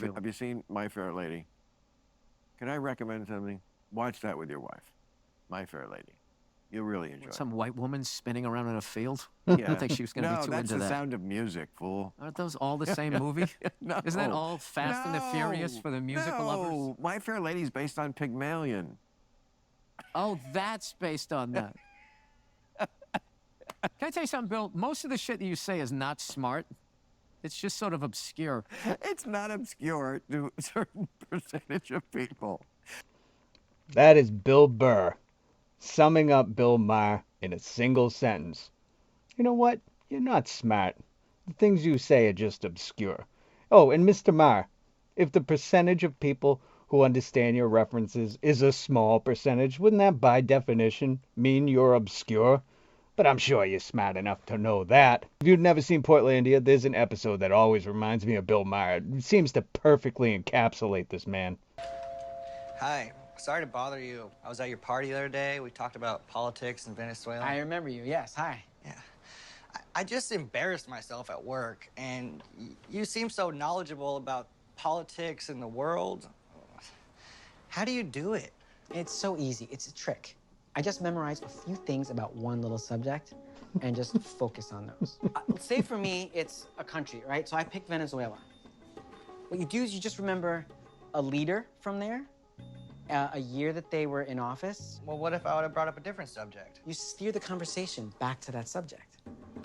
Have you seen My Fair Lady? Can I recommend something? Watch that with your wife. My Fair Lady. You'll really enjoy Some it. white woman spinning around in a field? Yeah. I don't think she was going to No, be too that's into The that. Sound of Music, fool. Aren't those all the same movie? No. Isn't that all Fast and the Furious for the musical lovers? No, My Fair Lady's based on Pygmalion. Oh, that's based on that. Can I tell you something, Bill? Most of the shit that you say is not smart. It's just sort of obscure. It's not obscure to a certain percentage of people. That is Bill Burr, summing up Bill Maher in a single sentence. You know what? You're not smart. The things you say are just obscure. Oh, and Mr. Maher, if the percentage of people who understand your references is a small percentage, wouldn't that by definition mean you're obscure? But I'm sure you're smart enough to know that. If you've never seen Portlandia, there's an episode that always reminds me of Bill Maher. It seems to perfectly encapsulate this man. Hi. Sorry to bother you. I was at your party the other day. We talked about politics in Venezuela. I remember you, yes. Hi. Yeah. I just embarrassed myself at work, and you seem so knowledgeable about politics and the world. How do you do it? It's so easy. It's a trick. I just memorize a few things about one little subject and just focus on those. Say for me, it's a country, right? So I picked Venezuela. What you do is you just remember a leader from there, a year that they were in office. Well, what if I would have brought up a different subject? You steer the conversation back to that subject.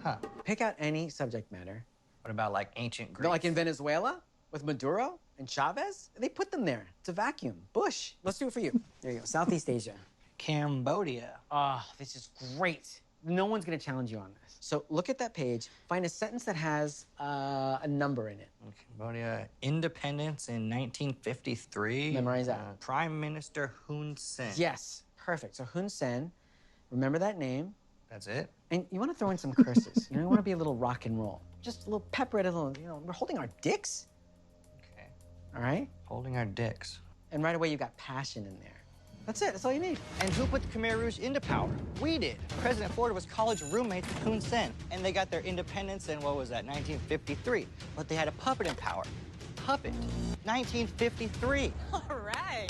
Huh. Pick out any subject matter. What about, like, ancient Greece? Like in Venezuela with Maduro and Chavez? They put them there. It's a vacuum. Bush. Let's do it for you. There you go. Southeast Asia. Cambodia. Oh, this is great. No one's gonna challenge you on this. So look at that page, find a sentence that has a number in it. Cambodia, independence in 1953. Memorize that. Prime Minister Hun Sen. Yes, perfect. So Hun Sen, remember that name. That's it? And you wanna throw in some curses. You wanna be a little rock and roll. Just a little pepper it, a little, we're holding our dicks. Okay. All right? Holding our dicks. And right away you got passion in there. That's it, that's all you need. And who put the Khmer Rouge into power? We did. President Ford was college roommates with Hun Sen, and they got their independence in, what was that, 1953. But they had a puppet in power. Puppet. 1953. All right.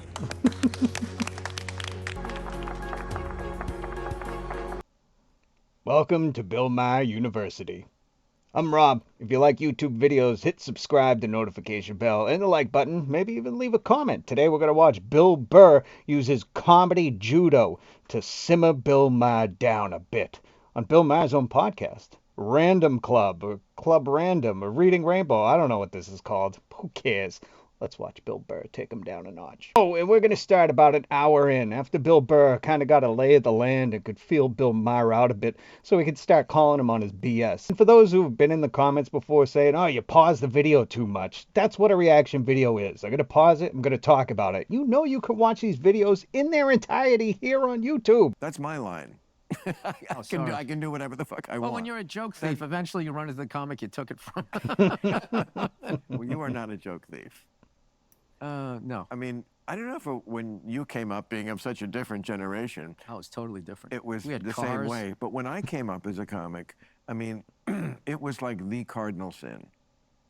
Welcome to Bill Maher University. I'm Rob. If you like YouTube videos, hit subscribe, the notification bell, and the like button. Maybe even leave a comment. Today we're going to watch Bill Burr use his comedy judo to simmer Bill Maher down a bit on Bill Maher's own podcast. Random Club, or Club Random, or Reading Rainbow. I don't know what this is called. Who cares? Let's watch Bill Burr take him down a notch. Oh, and we're going to start about an hour in, after Bill Burr kind of got a lay of the land and could feel Bill Maher out a bit, so we could start calling him on his BS. And for those who've been in the comments before saying, oh, you paused the video too much, that's what a reaction video is. I'm going to pause it, I'm going to talk about it. You know you can watch these videos in their entirety here on YouTube. That's my line. Sorry. I can do whatever the fuck I Well, want. when you're a joke thief, eventually you run into the comic you took it from. Well, you are not a joke thief. No. I mean, I don't know if when you came up being of such a different generation, Oh, it's totally different. it was We had the cars. same way. But when I came up as a comic, I mean, it was like the cardinal sin.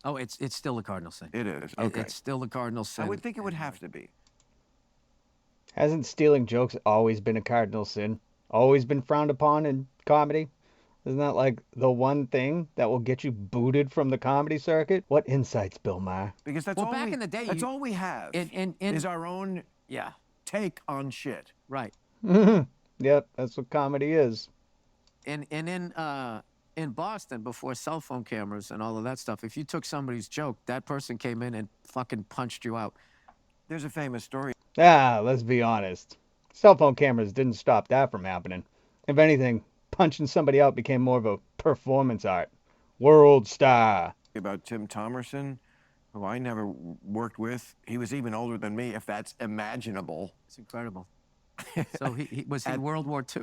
Oh, it's still a cardinal sin. It is. It- Okay. It's still a cardinal sin. I would think it would have to be. Hasn't stealing jokes always been a cardinal sin? Always been frowned upon in comedy? Isn't that like the one thing that will get you booted from the comedy circuit? What insights, Bill Maher? Because that's Well, all back we, in the day, that's you- all we have in is our own yeah, take on shit. right. Yep, that's what comedy is. And in Boston, before cell phone cameras and all of that stuff, if you took somebody's joke, that person came in and fucking punched you out. There's a famous story. Let's be honest. Cell phone cameras didn't stop that from happening. If anything, punching somebody out became more of a performance art. World star. About Tim Thomerson, who I never worked with. He was even older than me, if that's imaginable. It's incredible. So he was in World War II?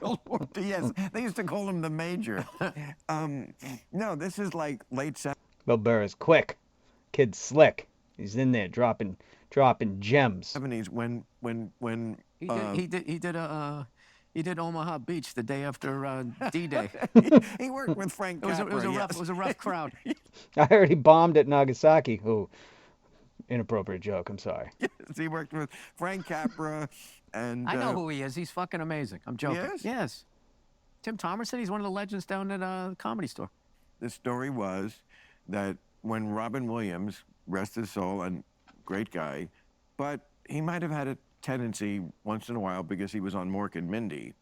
World War II, yes. They used to call him the Major. No, this is like late 70s. Bill Burr is quick. Kid's slick. He's in there dropping gems. when He did He did Omaha Beach the day after D-Day. He worked with Frank It was, Capra. it was a rough crowd. I heard he bombed at Nagasaki. Oh, inappropriate joke. I'm sorry. Yes, he worked with Frank Capra and... I know who he is. He's fucking amazing. I'm joking. Yes? Yes. Tim Thomerson, he's one of the legends down at the Comedy Store. The story was that when Robin Williams, rest his soul, and great guy, but he might have had a tendency once in a while, because he was on Mork and Mindy,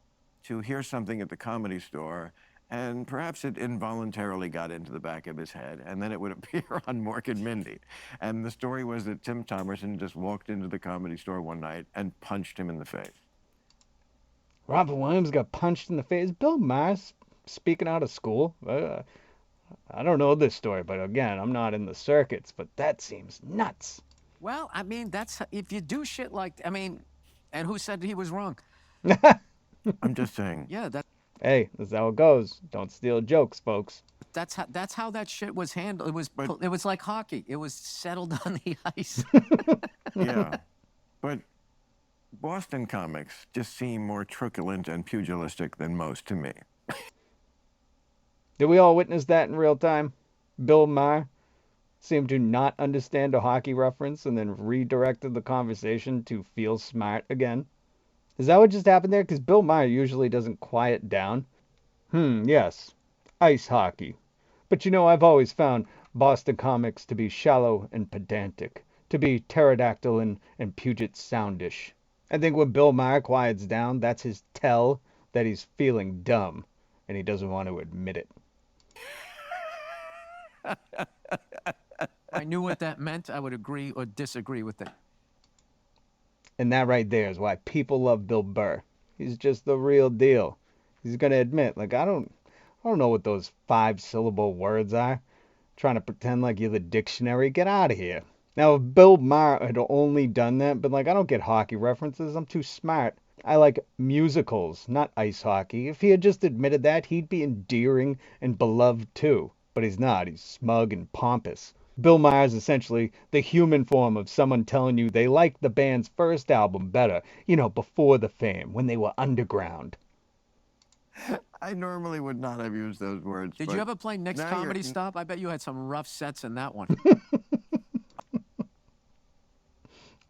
to hear something at the Comedy Store, and perhaps it involuntarily got into the back of his head, and then it would appear on Mork and Mindy. And the story was that Tim Thomerson just walked into the Comedy Store one night and punched him in the face. Robin Williams got punched in the face. Bill Maher speaking out of school. I don't know this story, but again, I'm not in the circuits, but that seems nuts. Well, I mean, that's if you do shit like, I mean, and who said he was wrong? I'm just saying. Yeah, Hey, that's how it goes. Don't steal jokes, folks. that's how that shit was handled. It was like hockey. It was settled on the ice. Yeah. But Boston comics just seem more truculent and pugilistic than most to me. Did we all witness that in real time? Bill Maher seemed to not understand a hockey reference and then redirected the conversation to feel smart again. Is that what just happened there? Because Bill Maher usually doesn't quiet down. Yes. Ice hockey. But you know, I've always found Boston comics to be shallow and pedantic, to be pterodactyl and Puget Soundish. I think when Bill Maher quiets down, that's his tell that he's feeling dumb, and he doesn't want to admit it. I knew what that meant. I would agree or disagree with it. And that right there is why people love Bill Burr. He's just the real deal. He's gonna admit, like, I don't know what those 5-syllable words are. Trying to pretend like you're the dictionary. Get out of here. Now, if Bill Maher had only done that, but like, I don't get hockey references. I'm too smart. I like musicals, not ice hockey. If he had just admitted that, he'd be endearing and beloved too. But he's not. He's smug and pompous. Bill Maher is essentially the human form of someone telling you they liked the band's first album better, you know, before the fame, when they were underground. I normally would not have used those words. Did you ever play Nick's now Comedy you're- Stop? I bet you had some rough sets in that one.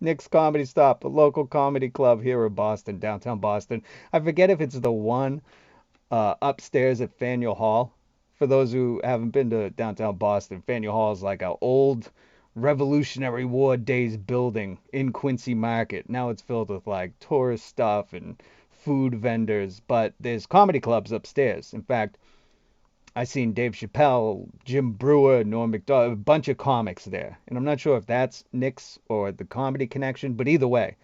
Nick's Comedy Stop, a local comedy club here in Boston, downtown Boston. I forget if it's the one upstairs at Faneuil Hall. For those who haven't been to downtown Boston, Faneuil Hall is like an old Revolutionary War days building in Quincy Market. Now it's filled with like tourist stuff and food vendors, but there's comedy clubs upstairs. In fact, I seen Dave Chappelle, Jim Brewer, Norm Macdonald, a bunch of comics there. And I'm not sure if that's Nick's or the Comedy Connection, but either way,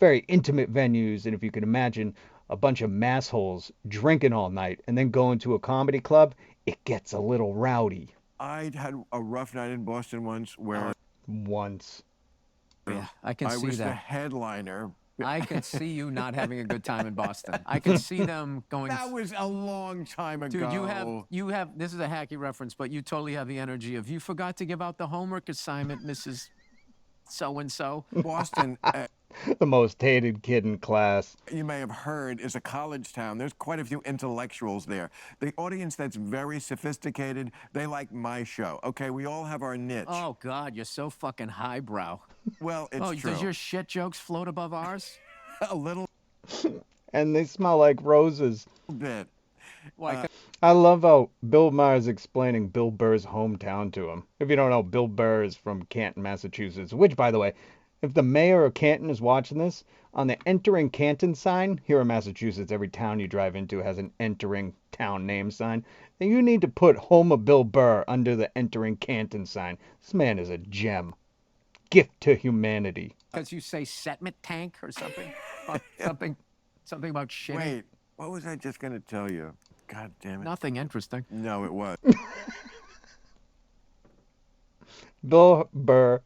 very intimate venues. And if you can imagine a bunch of massholes drinking all night and then going to a comedy club, it gets a little rowdy. I had a rough night in Boston once where Once. Yeah, I can I see was the that. headliner. I could see you not having a good time in Boston. I could see them going. That was a long time ago. Dude, you have. This is a hacky reference, but you totally have the energy of you forgot to give out the homework assignment, Mrs. So and so. Boston, The most hated kid in class. you may have heard, is a college town. There's quite a few intellectuals there. The audience that's very sophisticated, they like my show. Okay, we all have our niche. Oh God, you're so fucking highbrow. Well, it's true. Does your shit jokes float above ours? A little And they smell like roses. bit. Why? I love how Bill Maher is explaining Bill Burr's hometown to him. If you don't know, Bill Burr is from Canton, Massachusetts, which, by the way, if the mayor of Canton is watching this, on the entering Canton sign, here in Massachusetts, every town you drive into has an entering town name sign. And you need to put home of Bill Burr under the entering Canton sign. This man is a gem. Gift to humanity. Because you say setment tank or something? Or something about shit? Wait, what was I just going to tell you? God damn it. Nothing interesting. No, it was. Bill Burr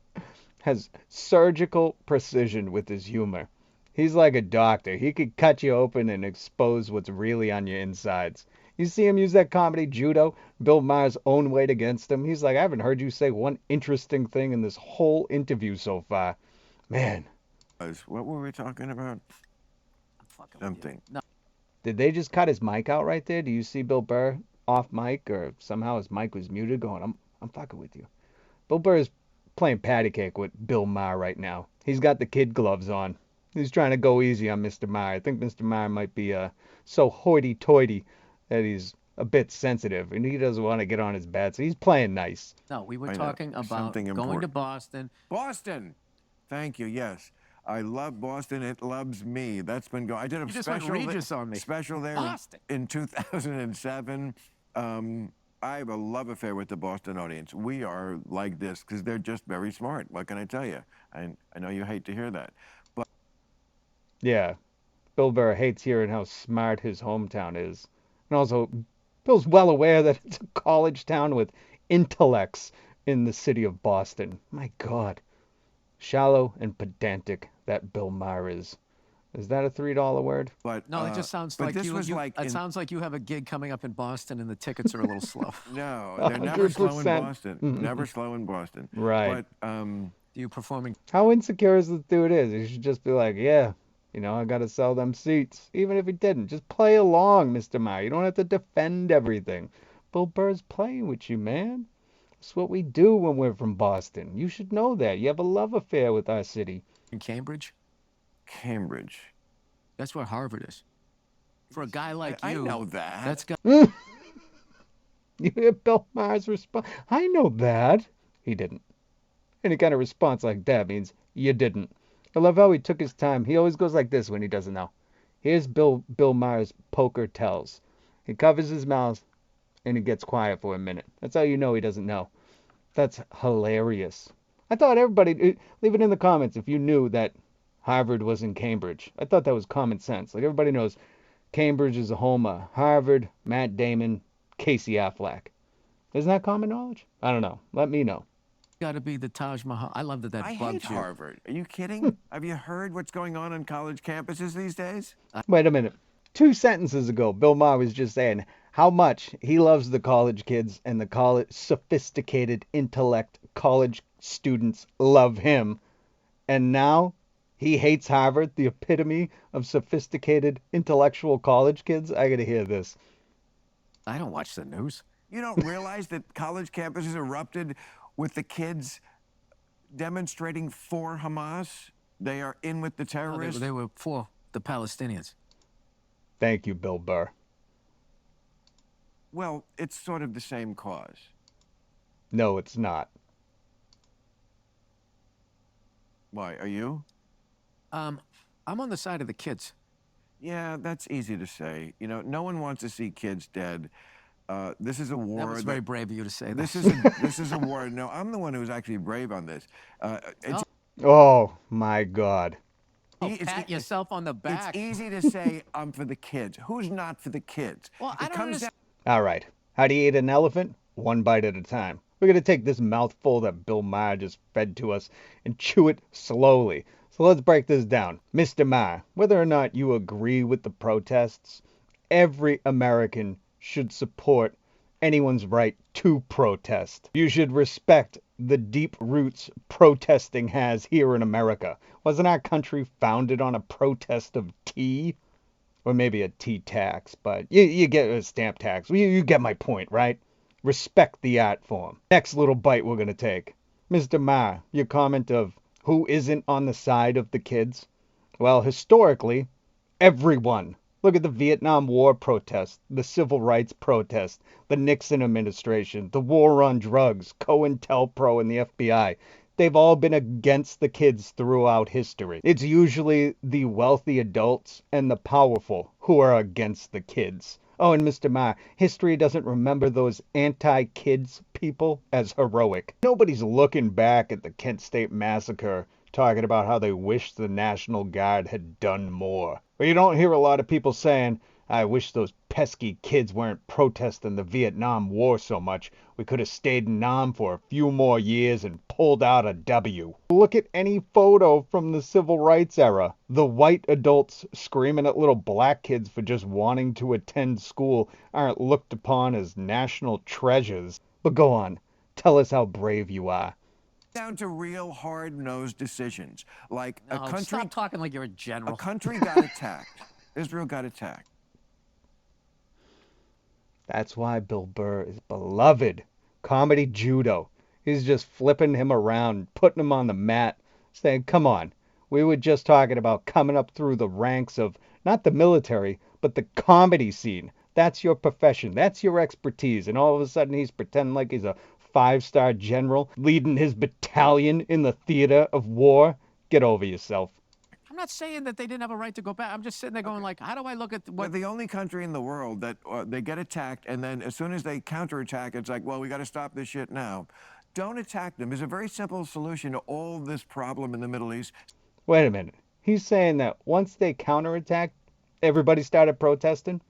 has surgical precision with his humor. He's like a doctor. He could cut you open and expose what's really on your insides. You see him use that comedy judo, Bill Maher's own weight against him. He's like, I haven't heard you say one interesting thing in this whole interview so far. Man. What were we talking about? I'm fucking with you. Something. No. Did they just cut his mic out right there? Do you see Bill Burr off mic, or somehow his mic was muted going, I'm fucking with you. Bill Burr is playing patty cake with Bill Maher right now. He's got the kid gloves on. He's trying to go easy on Mr. Maher. I think Mr. Maher might be so hoity-toity that he's a bit sensitive, and he doesn't want to get on his bad, so he's playing nice. No, we were I know, talking about something going to important. Boston. Boston. Thank you. Yes. I love Boston. It loves me. That's been going. I did a You just went Regis on me. special there Boston. in 2007. I have a love affair with the Boston audience. We are like this because they're just very smart. What can I tell you? I know you hate to hear that, but Yeah, Bill Burr hates hearing how smart his hometown is. And also, Bill's well aware that it's a college town with intellects in the city of Boston. My God. Shallow and pedantic that Bill Maher is. Is that a $3 word? No, it just sounds but like this you. was you like it in- sounds like you have a gig coming up in Boston, and the tickets are a little slow. No, they're never slow in 100%. Boston. Never slow in Boston. Right. But You performing? How insecure is this dude is? He should just be like, yeah, I got to sell them seats. Even if he didn't, just play along, Mr. Maher. You don't have to defend everything. Bill Burr's playing with you, man. That's what we do when we're from Boston. You should know that. You have a love affair with our city. In Cambridge? Cambridge. That's where Harvard is. For a guy like I you, know that. that's got. You hear Bill Maher's response? I know that. He didn't. Any kind of response like that means you didn't. I love how he took his time. He always goes like this when he doesn't know. Here's Bill Maher's poker tells. He covers his mouth and he gets quiet for a minute. That's how you know he doesn't know. That's hilarious. I thought everybody, leave it in the comments if you knew that Harvard was in Cambridge. I thought that was common sense. Like everybody knows Cambridge is a home of Harvard, Matt Damon, Casey Affleck. Isn't that common knowledge? I don't know. Let me know. Got to be the Taj Mahal. I love that I bugged hate you. Harvard. Are you kidding? Have you heard what's going on college campuses these days? Wait a minute. 2 sentences ago, Bill Maher was just saying how much he loves the college kids and the college sophisticated intellect college students love him. And now he hates Harvard, the epitome of sophisticated intellectual college kids. I gotta hear this. I don't watch the news. You don't realize that college campuses erupted with the kids demonstrating for Hamas? They are in with the No, terrorists. they were for the Palestinians. Thank you, Bill Burr. Well, it's sort of the same cause. No, it's not. Why, are you? I'm on the side of the kids. Yeah, that's easy to say. No one wants to see kids dead. This is a war. That was very brave of you to say that. This is a war. No, I'm the one who's actually brave on this. It's, Oh, my God. Pat yourself on the back. It's easy to say I'm for the kids. Who's not for the kids? Well, I It don't comes understand. All right. How do you eat an elephant? One bite at a time. We're going to take this mouthful that Bill Maher just fed to us and chew it slowly. So let's break this down. Mr. Maher, whether or not you agree with the protests, every American should support anyone's right to protest. You should respect the deep roots protesting has here in America. Wasn't our country founded on a protest of tea? Or maybe a tea tax, but you get a stamp tax. You get my point, right? Respect the art form. Next little bite we're going to take. Mr. Maher, your comment of who isn't on the side of the kids? Well, historically, everyone. Look at the Vietnam War protest, the Civil Rights protest, the Nixon administration, the war on drugs, COINTELPRO, and the FBI. They've all been against the kids throughout history. It's usually the wealthy adults and the powerful who are against the kids. Oh, and Mr. Maher, history doesn't remember those anti-kids people as heroic. Nobody's looking back at the Kent State Massacre talking about how they wish the National Guard had done more. But you don't hear a lot of people saying, I wish those pesky kids weren't protesting the Vietnam War so much. We could have stayed in Nam for a few more years and pulled out a W. Look at any photo from the Civil Rights era. The white adults screaming at little black kids for just wanting to attend school aren't looked upon as national treasures. But go on, tell us how brave you are. down to real hard-nosed decisions, like No, a country. stop talking like you're a general. A country got attacked. Israel got attacked. That's why Bill Burr is beloved. Comedy judo. He's just flipping him around, putting him on the mat, saying, come on. We were just talking about coming up through the ranks of not the military, but the comedy scene. That's your profession. That's your expertise. And all of a sudden he's pretending like he's a 5-star general leading his battalion in the theater of war. Get over yourself. I'm not saying that they didn't have a right to go back. I'm just sitting there going like, how do I look at We're what? the only country in the world that they get attacked, and then as soon as they counterattack, it's like, well, we got to stop this shit now. Don't attack them. There's a very simple solution to all this problem in the Middle East. Wait a minute. He's saying that once they counterattacked, everybody started protesting?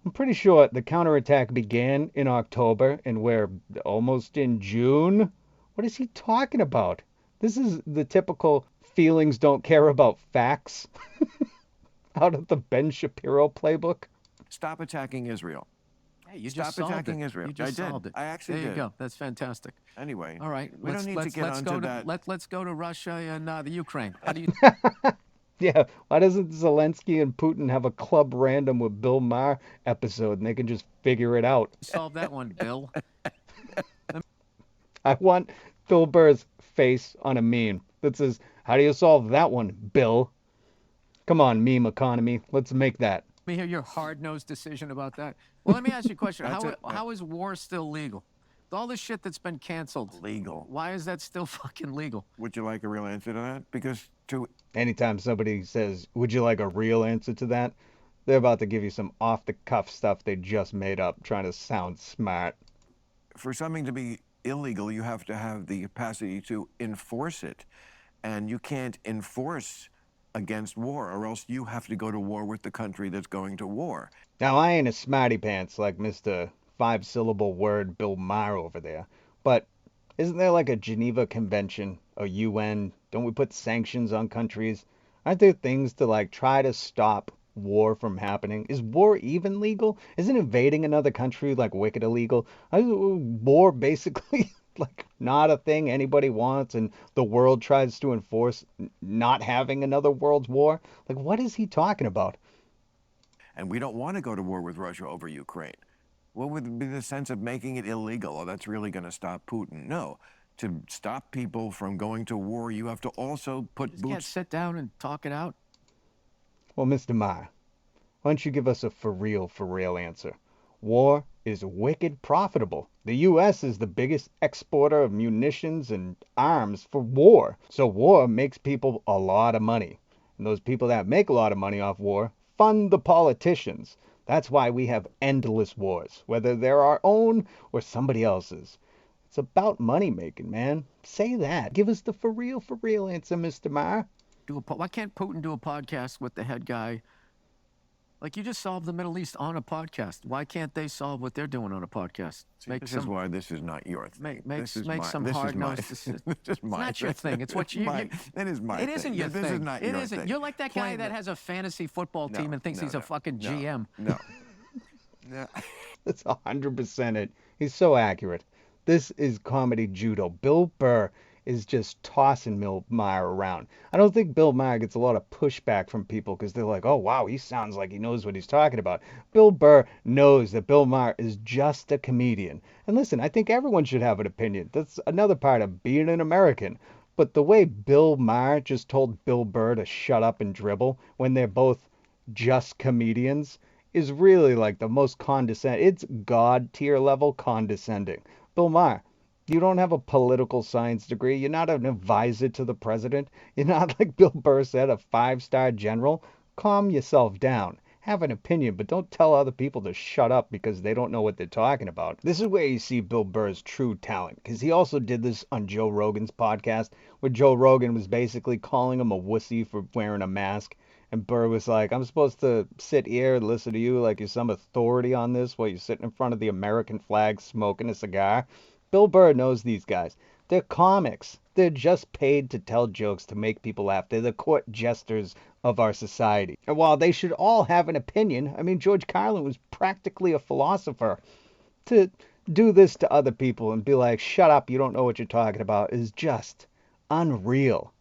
I'm pretty sure the counterattack began in October and we're almost in June. What is he talking about? This is the typical feelings don't care about facts out of the Ben Shapiro playbook. Stop attacking Israel. Hey, you Stop just solved attacking it. Israel. You just I did. solved it. I actually there you did. go. That's fantastic. Anyway. All right. We don't need to get let's onto go that. Let's go to Russia and the Ukraine. How do you Yeah, why doesn't Zelensky and Putin have a Club Random with Bill Maher episode and they can just figure it out? solve that one, Bill? I want Bill Burr's face on a meme that says, how do you solve that one, Bill? Come on, meme economy. Let's make that. Let me hear your hard-nosed decision about that. Well, let me ask you a question. That's it. How is war still legal? All this shit that's been canceled. Legal. Why is that still fucking legal? Would you like a real answer to that? Because Anytime somebody says, would you like a real answer to that? They're about to give you some off-the-cuff stuff they just made up, trying to sound smart. for something to be illegal, you have to have the capacity to enforce it. And you can't enforce against war, or else you have to go to war with the country that's going to war. Now, I ain't a smarty pants like Mr. 5-syllable word Bill Maher over there, but isn't there like a Geneva Convention, a UN? Don't we put sanctions on countries? Aren't there things to like try to stop war from happening? Is war even legal? Isn't invading another country like wicked illegal? Isn't war basically like not a thing anybody wants and the world tries to enforce not having another world war? Like, what is he talking about? And we don't want to go to war with Russia over Ukraine. What would be the sense of making it illegal? Oh, that's really going to stop Putin. No. To stop people from going to war, you have to also put Just can't boots. sit down and talk it out. Well, Mr. Maher, why don't you give us a for real answer? War is wicked profitable. The U.S. is the biggest exporter of munitions and arms for war. So war makes people a lot of money. And those people that make a lot of money off war fund the politicians. That's why we have endless wars, whether they're our own or somebody else's. It's about money making, man. Say that. Give us the for real answer, Mr. Maher. Why can't Putin do a podcast with the head guy? Like, you just solved the Middle East on a podcast. Why can't they solve what they're doing on a podcast? This is why this is not your thing. Make This is some this is hard-nosed my- decisions. This is It's my not your thing. It's what you. That is my It thing. isn't your This thing. is not It your isn't. thing. You're like that guy Playing that the- has a fantasy football team No, and thinks no, he's a no, fucking no, GM. No. No. That's 100% it. He's so accurate. This is comedy judo. Bill Burr is just tossing Bill Maher around. I don't think Bill Maher gets a lot of pushback from people because they're like, oh, wow, he sounds like he knows what he's talking about. Bill Burr knows that Bill Maher is just a comedian. And listen, I think everyone should have an opinion. That's another part of being an American. But the way Bill Maher just told Bill Burr to shut up and dribble when they're both just comedians is really like the most condescending. It's God tier level condescending. Bill Maher, you don't have a political science degree. You're not an advisor to the president. You're not, like Bill Burr said, a 5-star general. Calm yourself down. Have an opinion, but don't tell other people to shut up because they don't know what they're talking about. This is where you see Bill Burr's true talent, because he also did this on Joe Rogan's podcast, where Joe Rogan was basically calling him a wussy for wearing a mask. And Burr was like, I'm supposed to sit here and listen to you like you're some authority on this while you're sitting in front of the American flag smoking a cigar. Bill Burr knows these guys. They're comics. They're just paid to tell jokes to make people laugh. They're the court jesters of our society. And while they should all have an opinion, I mean, George Carlin was practically a philosopher. To do this to other people and be like, shut up, you don't know what you're talking about, is just unreal.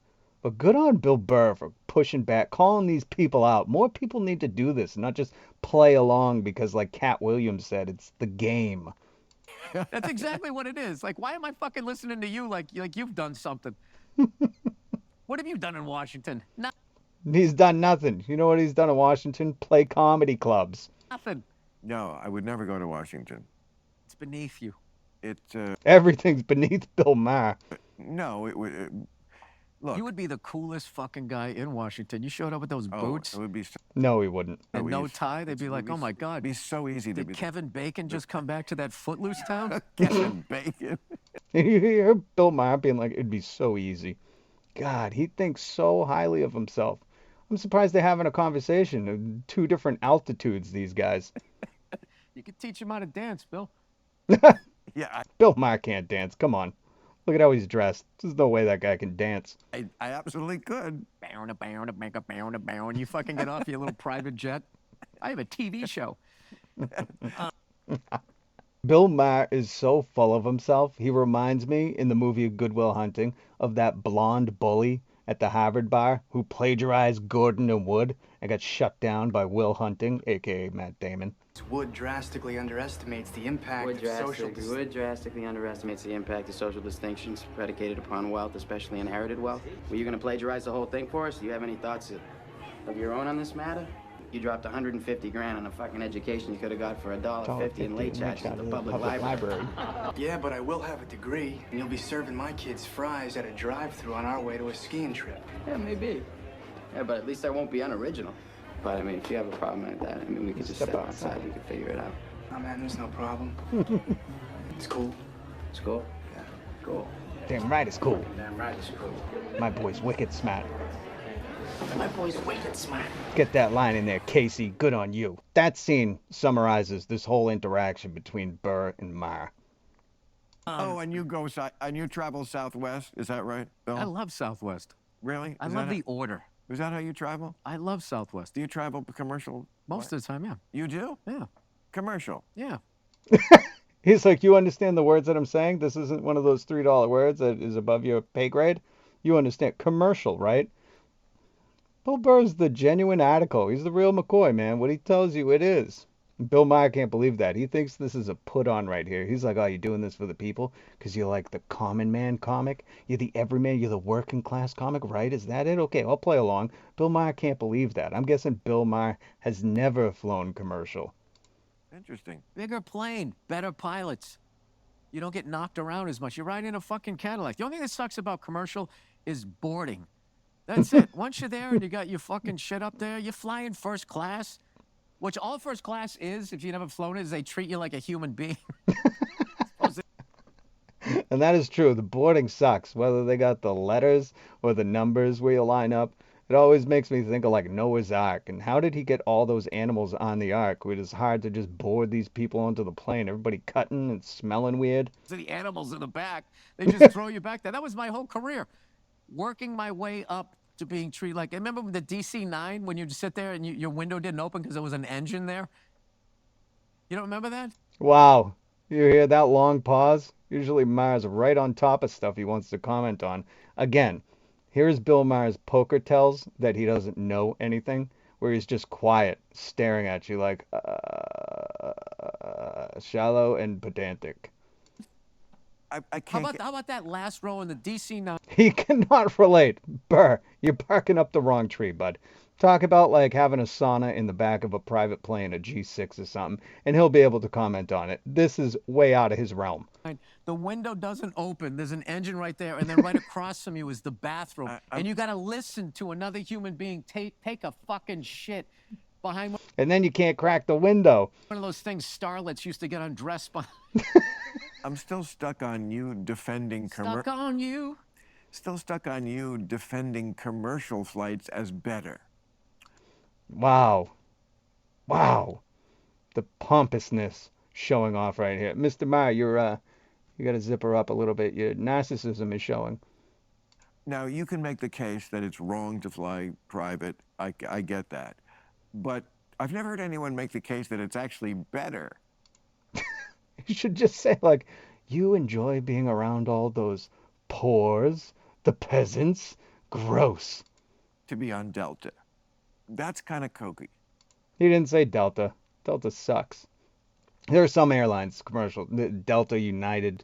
But good on Bill Burr for pushing back, calling these people out. More people need to do this, not just play along because, like Cat Williams said, it's the game. That's exactly what it is. Like, why am I fucking listening to you like you've done something? What have you done in Washington? He's done nothing. You know what he's done in Washington? Play comedy clubs. Nothing. No, I would never go to Washington. It's beneath you. It's Everything's beneath Bill Maher. no, it would. Look, You would be the coolest fucking guy in Washington. You showed up with those oh, boots it would be so, No, he wouldn't. and would no be- tie. They'd be it like, would oh be- my it'd God. be so easy to Did be Kevin Bacon just come back to that Footloose town? Kevin Bacon. You hear Bill Maher being like, it'd be so easy. God, he thinks so highly of himself. I'm surprised they're having a conversation. Two different altitudes, these guys. You could teach him how to dance, Bill. Yeah, Bill Maher can't dance. Come on. Look at how he's dressed. There's no way that guy can dance. I absolutely could. And you fucking get off your little private jet. I have a TV show. Bill Maher is so full of himself. He reminds me in the movie Good Will Hunting of that blonde bully at the Harvard bar who plagiarized Gordon and Wood and got shut down by Will Hunting, aka Matt Damon. Wood drastically underestimates the impact of social Wood drastically underestimates the impact of social distinctions predicated upon wealth, especially inherited wealth. Were you going to plagiarize the whole thing for us? Do you have any thoughts of your own on this matter? You dropped 150 grand on a fucking education you could have got for $1.50 in late charge at the public library. Yeah, but I will have a degree, and you'll be serving my kids fries at a drive-thru on our way to a skiing trip. Yeah, maybe. Yeah, but at least I won't be unoriginal. But I mean, if you have a problem like that, I mean, we could just step outside. We could figure it out. Oh man, there's no problem. It's cool. It's cool. Yeah. Cool. Damn right it's cool. Damn right, it's cool. My boy's wicked smart. My boy's wicked smart. Get that line in there, Casey. Good on you. That scene summarizes this whole interaction between Burr and Maher. Oh, and you travel Southwest. Is that right, Bill? I love Southwest. Really? I Is love that the order. Is that how you travel? I love Southwest. Do you travel commercial? Most of the time, yeah. You do? Yeah. Commercial. Yeah. He's like, you understand the words that I'm saying? This isn't one of those $3 words that is above your pay grade. You understand commercial, right? Bill Burr's the genuine article. He's the real McCoy, man. What he tells you, it is. Bill Maher can't believe that. He thinks this is a put-on right here. He's like, oh, you're doing this for the people? Because you're like the common man comic? You're the everyman? You're the working class comic, right? Is that it? Okay, I'll play along. Bill Maher can't believe that. I'm guessing Bill Maher has never flown commercial. Interesting. Bigger plane, better pilots. You don't get knocked around as much. You're riding a fucking Cadillac. The only thing that sucks about commercial is boarding. That's it. Once you're there and you got your fucking shit up there, you're flying first class. Which all first class is, if you've never flown it, is they treat you like a human being. And that is true. The boarding sucks. Whether they got the letters or the numbers where you line up, it always makes me think of like Noah's Ark. And how did he get all those animals on the Ark? It is hard to just board these people onto the plane. Everybody cutting and smelling weird. So the animals in the back, they just throw you back there. That was my whole career. Working my way up to being treated like, I remember the DC-9 when you just sit there and your window didn't open because there was an engine there? You don't remember that? Wow. You hear that long pause? Usually Maher's right on top of stuff he wants to comment on. Again, here's Bill Maher's poker tells that he doesn't know anything, where he's just quiet, staring at you like, shallow and pedantic. I How can't. about that last row in the DC-9? He cannot relate. Burr, you're barking up the wrong tree, bud. Talk about like having a sauna in the back of a private plane, a G6 or something, and he'll be able to comment on it. This is way out of his realm. The window doesn't open. There's an engine right there, and then right across from you is the bathroom. And you got to listen to another human being take a fucking shit behind And then you can't crack the window. one of those things starlets used to get undressed by. I'm still stuck on you defending Stuck on you. Still stuck on you defending commercial flights as better. Wow. Wow. The pompousness showing off right here. Mr. Maher, you got to zip her up a little bit. Your narcissism is showing. Now, you can make the case that it's wrong to fly private. I get that. But I've never heard anyone make the case that it's actually better. You should just say, like, you enjoy being around all those poors, the peasants, Gross. to be on Delta. That's kind of cokey. He didn't say Delta. Delta sucks. There are some airlines, commercial, Delta, United,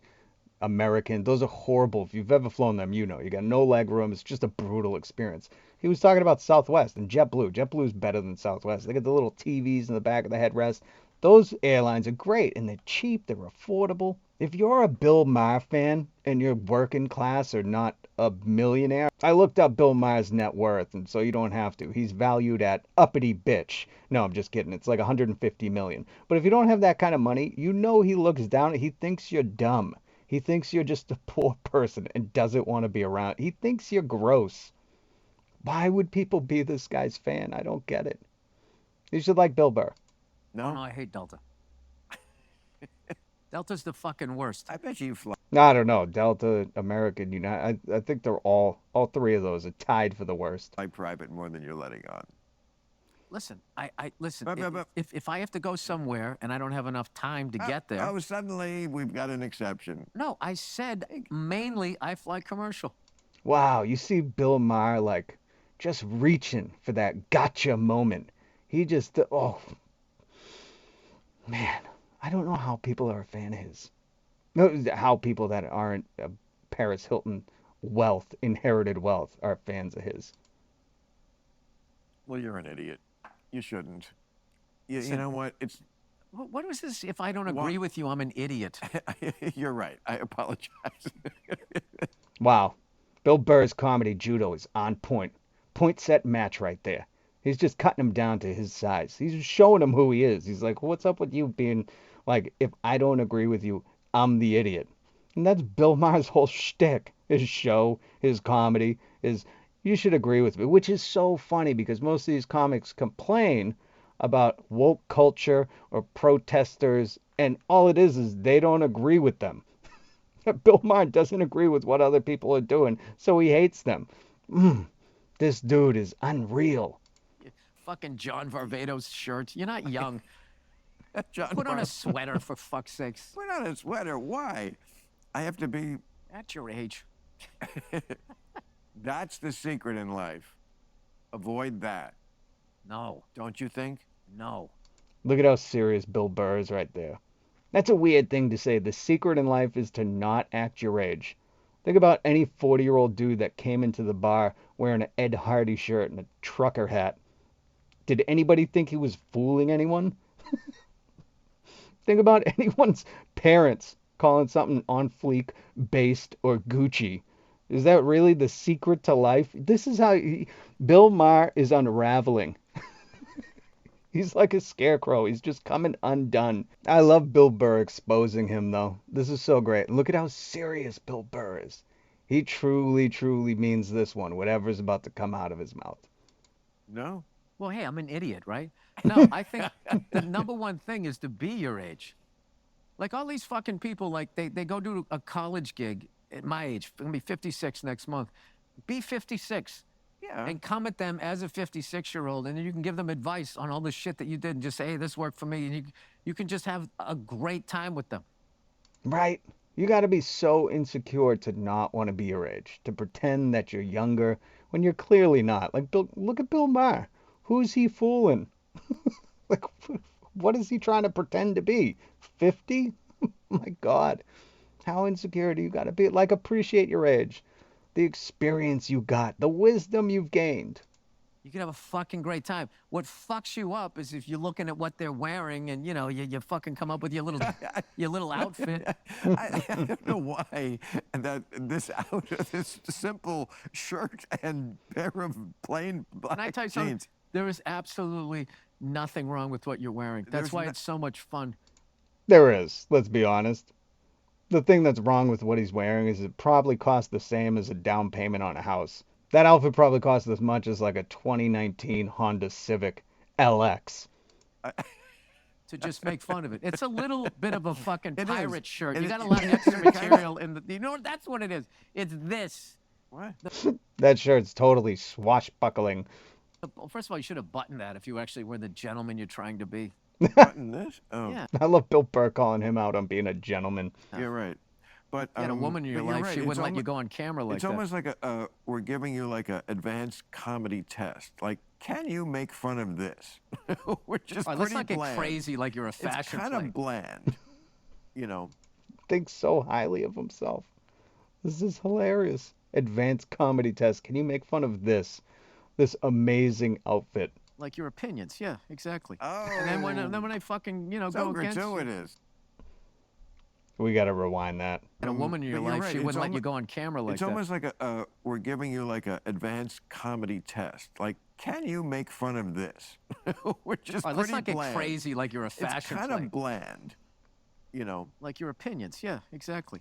American. Those are horrible. If you've ever flown them, you know. You got no leg room. It's just a brutal experience. He was talking about Southwest and JetBlue. JetBlue's better than Southwest. They got the little TVs in the back of the headrest. Those airlines are great, and they're cheap. They're affordable. If you're a Bill Maher fan and you're working class or not a millionaire, I looked up Bill Maher's net worth, and so you don't have to. He's valued at uppity bitch. No, I'm just kidding. It's like 150 million. But if you don't have that kind of money, you know he looks down. He thinks you're dumb. He thinks you're just a poor person and doesn't want to be around. He thinks you're gross. Why would people be this guy's fan? I don't get it. You should like Bill Burr. No, I hate Delta. Delta's the fucking worst. I bet you fly. I don't know. Delta, American, United. I think they're all three of those are tied for the worst. Private more than you're letting on. Listen, listen. But- If I have to go somewhere and I don't have enough time to get there. Oh, suddenly we've got an exception. No, I said mainly I fly commercial. Wow, you see Bill Maher like just reaching for that gotcha moment. He just, oh, man, I don't know how people are a fan of his. No, how people that aren't Paris Hilton wealth, inherited wealth, are fans of his. Well, you're an idiot. You shouldn't. You know what? It's What was this? If I don't agree with you, I'm an idiot. You're right. I apologize. Wow. Bill Burr's comedy judo is on point. Point set match right there. He's just cutting him down to his size. He's showing him who he is. He's like, what's up with you being like, if I don't agree with you, I'm the idiot. And that's Bill Maher's whole shtick. His show, his comedy, is you should agree with me, which is so funny because most of these comics complain about woke culture or protesters, and all it is they don't agree with them. Bill Maher doesn't agree with what other people are doing, so he hates them. This dude is unreal. Fucking John Varvatos shirt. You're not young. John Put on Bar- a sweater, for fuck's sakes. Put on a sweater. Why? I have to be. At your age. That's the secret in life. Avoid that. No. Don't you think? No. Look at how serious Bill Burr is right there. That's a weird thing to say. The secret in life is to not act your age. Think about any 40-year-old dude that came into the bar wearing an Ed Hardy shirt and a trucker hat. Did anybody think he was fooling anyone? Think about anyone's parents calling something on fleek, based, or Gucci. Is that really the secret to life? This is how Bill Maher is unraveling. He's like a scarecrow. He's just coming undone. I love Bill Burr exposing him, though. This is so great. Look at how serious Bill Burr is. He truly, truly means this one, whatever's about to come out of his mouth. No. Well, hey, I'm an idiot, right? No, I think the number one thing is to be your age. Like all these fucking people, like they go do a college gig at my age. I'm gonna be 56 next month. Be 56. Yeah. And come at them as a 56-year-old, and then you can give them advice on all the shit that you did and just say, hey, this worked for me. And you can just have a great time with them. Right? You got to be so insecure to not want to be your age, to pretend that you're younger when you're clearly not. Like, look at Bill Maher. Who's he fooling? Like, what is he trying to pretend to be? 50? My God. How insecure do you got to be? Like, appreciate your age. The experience you got, the wisdom you've gained. You can have a fucking great time. What fucks you up is if you're looking at what they're wearing and, you fucking come up with your little outfit. I don't know why that this simple shirt and pair of plain Can I black tell you something? jeans. There is absolutely nothing wrong with what you're wearing. That's why it's so much fun. There is, let's be honest. The thing that's wrong with what he's wearing is it probably costs the same as a down payment on a house. That outfit probably costs as much as like a 2019 Honda Civic LX. To just make fun of it. It's a little bit of a fucking It is. pirate shirt. It You is. got a lot of extra material in the. You know what? That's what it is. It's this. What? That shirt's totally swashbuckling. Well, first of all, you should have buttoned that if you actually were the gentleman you're trying to be. Button this? Oh, Yeah. I love Bill Burr calling him out on being a gentleman. you're right. But You had a woman in your but you're life, right, she it's wouldn't let you almo- go on camera like It's that. almost like we're giving you like a advanced comedy test. Like, can you make fun of this? Which is All right, pretty let's not get bland. crazy like you're a It's fashion kind plate. of bland, you know. Thinks so highly of himself. This is hilarious. Advanced comedy test. Can you make fun of this? This amazing outfit. Like your opinions, yeah, exactly. Oh, And then when I fucking, you know, so go against you, gratuitous. We got to rewind that. and a woman in your but you're life, right, she it's wouldn't let you almo- go on camera like It's that. almost like we're giving you like a advanced comedy test. Like, can you make fun of this? Which is All right, pretty let's not get bland. crazy like you're a It's fashion kind plate. of bland, you know. Like your opinions, yeah, exactly.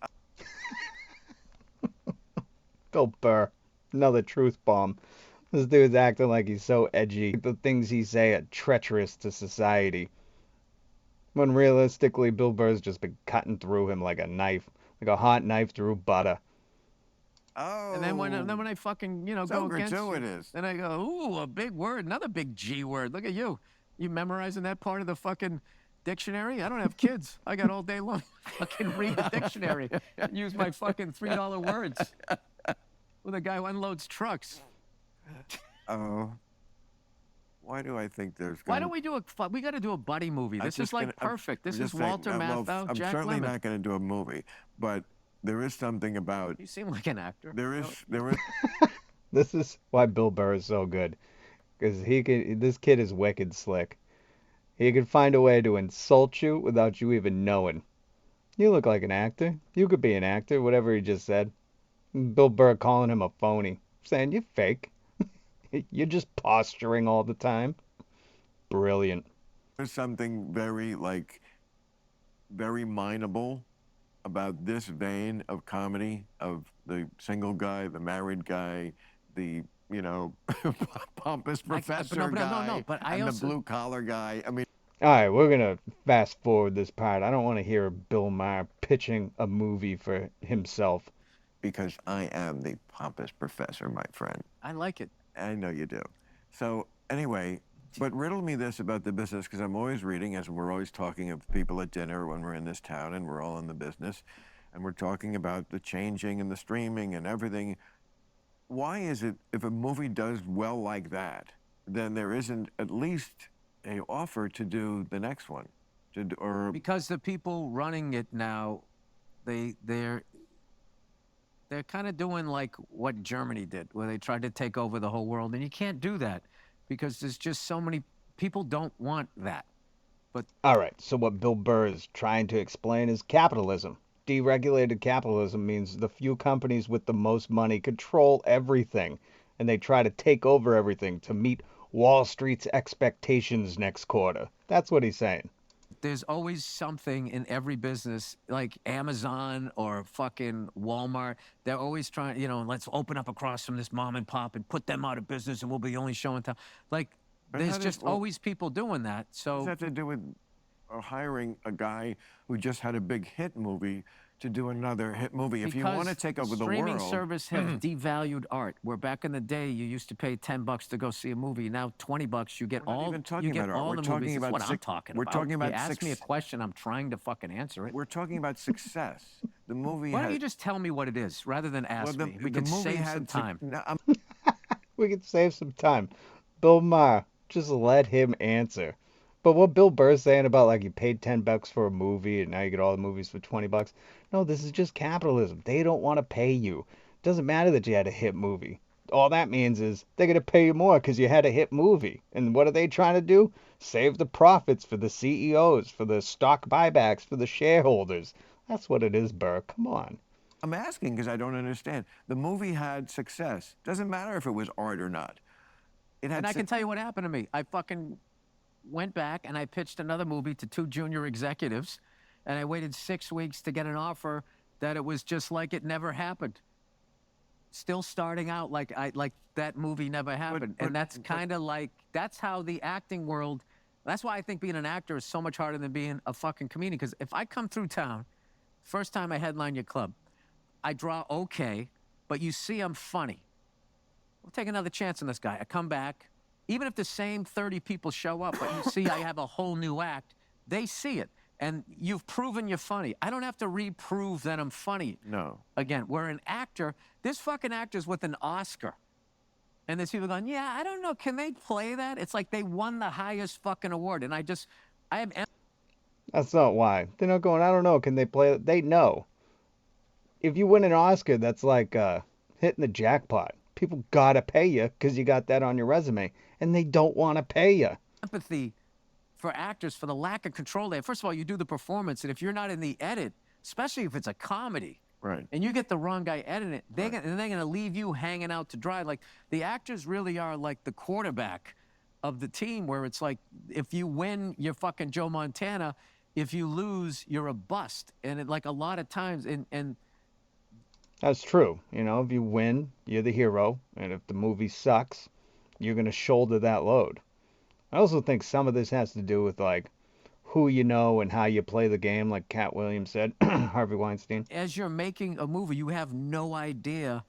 Bill Burr. Another truth bomb. This dude's acting like he's so edgy. The things he say are treacherous to society. When realistically, Bill Burr's just been cutting through him like a knife. Like a hot knife through butter. Oh, And then when I fucking, you know, so go against you, gratuitous. then I go, ooh, a big word, another big G word. Look at you. You memorizing that part of the fucking dictionary? I don't have kids. I got all day long. Fucking read the dictionary. Use my fucking $3 words. With a guy who unloads trucks. Oh. Why do I think there's Why gonna... don't we do we got to do a buddy movie. I'm This just is like gonna- I'm perfect. This just is saying, Walter well, Matthau, I'm Jack certainly Lemmon. not going to do a movie, but there is something about... You seem like an actor. There is... This is why Bill Burr is so good. Because this kid is wicked slick. He could find a way to insult you without you even knowing. You look like an actor. You could be an actor, whatever he just said. Bill Burr calling him a phony. Saying you're fake. You're just posturing all the time. Brilliant. There's something very, like, very mineable about this vein of comedy, of the single guy, the married guy, the, you know, pompous professor guy, but I and also... the blue-collar guy. I mean... All right, we're going to fast forward this part. I don't want to hear Bill Maher pitching a movie for himself. Because I am the pompous professor, my friend. I like it. I know you do. So anyway, but riddle me this about the business, because I'm always reading, as we're always talking of people at dinner when we're in this town and we're all in the business, and we're talking about the changing and the streaming and everything. Why is it, if a movie does well like that, then there isn't at least a offer to do the next one? Because the people running it now, they're kind of doing like what Germany did, where they tried to take over the whole world. And you can't do that because there's just so many people don't want that. But all right, so what Bill Burr is trying to explain is capitalism. Deregulated capitalism means the few companies with the most money control everything, and they try to take over everything to meet Wall Street's expectations next quarter. That's what he's saying. there's always something in every business, like Amazon or fucking Walmart. They're always trying, you know, let's open up across from this mom and pop and put them out of business and we'll be only showing time. Like, But there's how does- just well, always people doing that. What does So that have to do with hiring a guy who just had a big hit movie to do another hit movie? If you want to because take over the streaming world, service have devalued art. Where back in the day you used to pay $10 to go see a movie. Now $20 you get We're not all even talking you get about art. all We're the talking movies. about That's what I'm six- talking we're about. talking about you ask me a six- question, I'm trying to fucking answer it. we're talking about success. The movie. Why don't had- you just tell me what it is rather than ask well, me? We the could movie save had some time. No, I'm- We could save some time. Bill Maher, just let him answer. But what Bill Burr's saying about like you paid $10 for a movie and now you get all the movies for $20. No, this is just capitalism. They don't want to pay you. Doesn't matter that you had a hit movie. All that means is they're gonna pay you more because you had a hit movie. And what are they trying to do? Save the profits for the CEOs, for the stock buybacks, for the shareholders. That's what it is, Burr. Come on. I'm asking because I don't understand. The movie had success. Doesn't matter if it was art or not. It had. And I can tell you what happened to me. I fucking went back and I pitched another movie to 2 junior executives, and I waited 6 weeks to get an offer that it was just like it never happened. Still starting out like that movie never happened. but- And that's kind of like, that's how the acting world, that's why I think being an actor is so much harder than being a fucking comedian. Because if I come through town, first time I headline your club, I draw okay, but you see I'm funny. We'll take another chance on this guy. I come back, even if the same 30 people show up, but you see I have a whole new act, they see it. And you've proven you're funny. I don't have to reprove that I'm funny. No. Again, where an actor, this fucking actor's with an Oscar. And there's people going, yeah, I don't know, can they play that? It's like they won the highest fucking award. And I have That's not why. They're not going, I don't know, can they play it? They know. If you win an Oscar, that's like hitting the jackpot. People gotta pay you because you got that on your resume. And they don't want to pay you. empathy for actors for the lack of control they have. First of all, you do the performance, and if you're not in the edit, especially if it's a comedy, Right. and you get the wrong guy editing it, they're gonna leave you hanging out to dry. Like the actors really are like the quarterback of the team, where it's like if you win, you're fucking Joe Montana. If you lose, you're a bust. And it, like a lot of times, and That's true. You know, if you win, you're the hero. And if the movie sucks, you're going to shoulder that load. I also think some of this has to do with, like, who you know and how you play the game, like Cat Williams said, Harvey Weinstein. as you're making a movie, you have no idea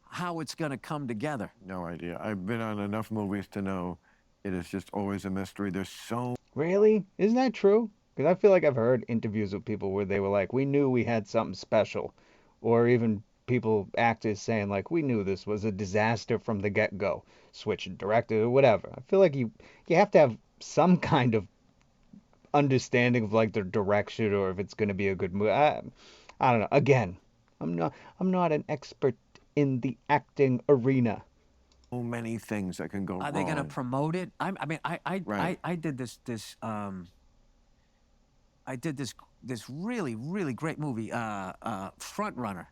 how it's gonna come together. No idea. I've been on enough movies to know it is just always a mystery. There's so Really? Isn't that true? Because I feel like I've heard interviews with people where they were like, we knew we had something special. Or even people, actors saying, like, we knew this was a disaster from the get-go. Switching director or whatever. I feel like you have to have some kind of understanding of, like, the direction or if it's going to be a good movie. I don't know. Again, I'm not an expert in the acting arena. many things that can go wrong. Are they gonna promote it? I Right. did this really great movie, Front Runner,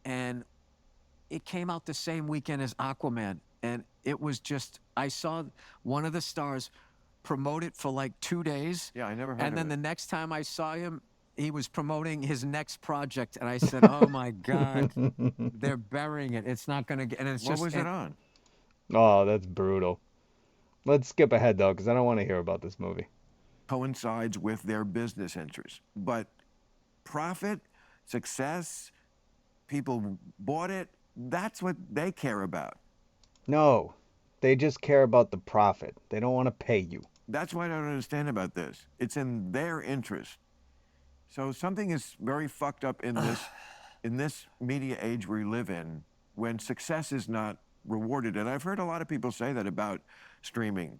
and it came out the same weekend as Aquaman, and it was just I saw one of the stars promote it for like 2 days. Yeah, I never heard And of then it. the next time I saw him, he was promoting his next project, and I said, "Oh my God, they're burying it. It's not gonna get." And it's What just was it on? Oh, that's brutal. Let's skip ahead, though, because I don't want to hear about this movie. Coincides with their business interests. But profit, success, people bought it, that's what they care about. No, they just care about the profit. They don't want to pay you. That's what I don't understand about this. It's in their interest. So something is very fucked up in this media age we live in when success is not rewarded. And I've heard a lot of people say that about streaming.